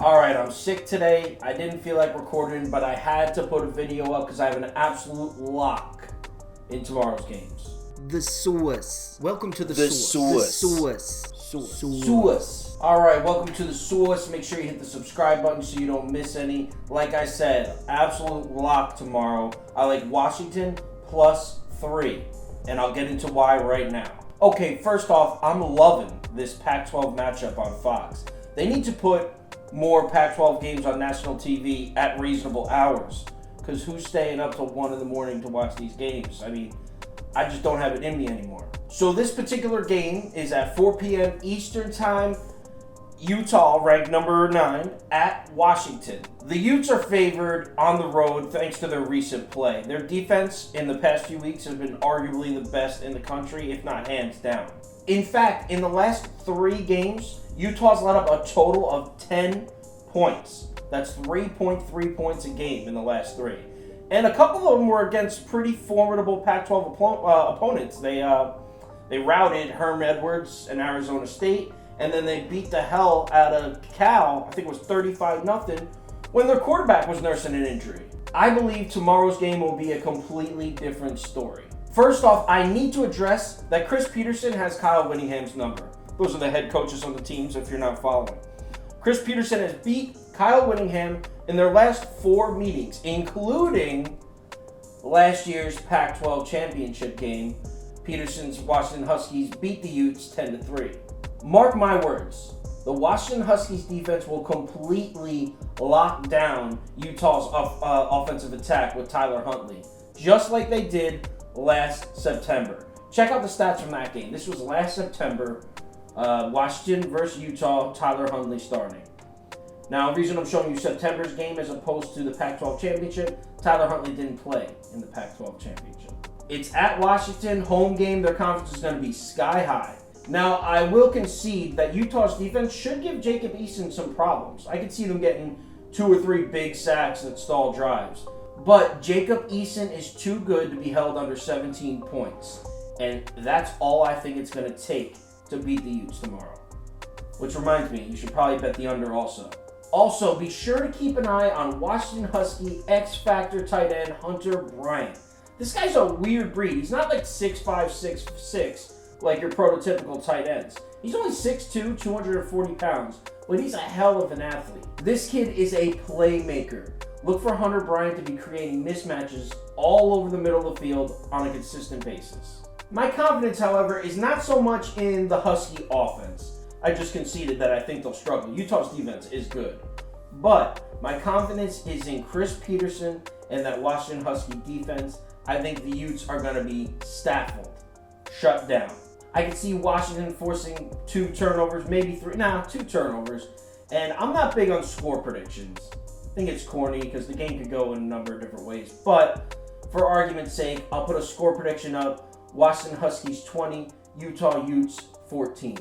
Alright, I'm sick today. I didn't feel like recording, but I had to put a video up because I have an absolute lock in tomorrow's games. The Source. Welcome to the Source. The Source. Source. Alright, welcome to the Source. Make sure you hit the subscribe button so you don't miss any. Like I said, absolute lock tomorrow. I like Washington +3, and I'll get into why right now. Okay, first off, I'm loving this Pac-12 matchup on Fox. They need to put more Pac-12 games on national TV at reasonable hours, because who's staying up till 1 in the morning to watch these games? I mean, I just don't have it in me anymore. So this particular game is at 4 p.m. Eastern Time. Utah, ranked number 9, at Washington. The Utes are favored on the road thanks to their recent play. Their defense in the past few weeks has been arguably the best in the country, if not hands down. In fact, in the last 3 games, Utah's let up a total of 10 points. That's 3.3 points a game in the last 3. And a couple of them were against pretty formidable Pac-12 opponents. They routed Herm Edwards and Arizona State, and then they beat the hell out of Cal, I think it was 35-0, when their quarterback was nursing an injury. I believe tomorrow's game will be a completely different story. First off, I need to address that Chris Petersen has Kyle Whittingham's number. Those are the head coaches on the teams if you're not following. Chris Petersen has beat Kyle Whittingham in their last 4 meetings, including last year's Pac-12 championship game. Petersen's Washington Huskies beat the Utes 10-3. Mark my words, the Washington Huskies defense will completely lock down Utah's offensive attack with Tyler Huntley, just like they did last September. Check out the stats from that game. This was last September, Washington versus Utah, Tyler Huntley starting. Now, the reason I'm showing you September's game as opposed to the Pac-12 championship, Tyler Huntley didn't play in the Pac-12 championship. It's at Washington, home game. Their confidence is going to be sky high. Now, I will concede that Utah's defense should give Jacob Eason some problems. I could see them getting 2 or 3 big sacks that stall drives. But Jacob Eason is too good to be held under 17 points. And that's all I think it's going to take to beat the Utes tomorrow. Which reminds me, you should probably bet the under also. Also, be sure to keep an eye on Washington Husky X-Factor tight end Hunter Bryant. This guy's a weird breed. He's not like 6'5", 6'6", like your prototypical tight ends. He's only 6'2", 240 pounds, but he's a hell of an athlete. This kid is a playmaker. Look for Hunter Bryant to be creating mismatches all over the middle of the field on a consistent basis. My confidence, however, is not so much in the Husky offense. I just conceded that I think they'll struggle. Utah's defense is good. But my confidence is in Chris Petersen and that Washington Husky defense. I think the Utes are going to be staffled, shut down. I can see Washington forcing 2 turnovers, maybe 3. 2 turnovers. And I'm not big on score predictions. I think it's corny because the game could go in a number of different ways. But for argument's sake, I'll put a score prediction up. Washington Huskies 20, Utah Utes 14.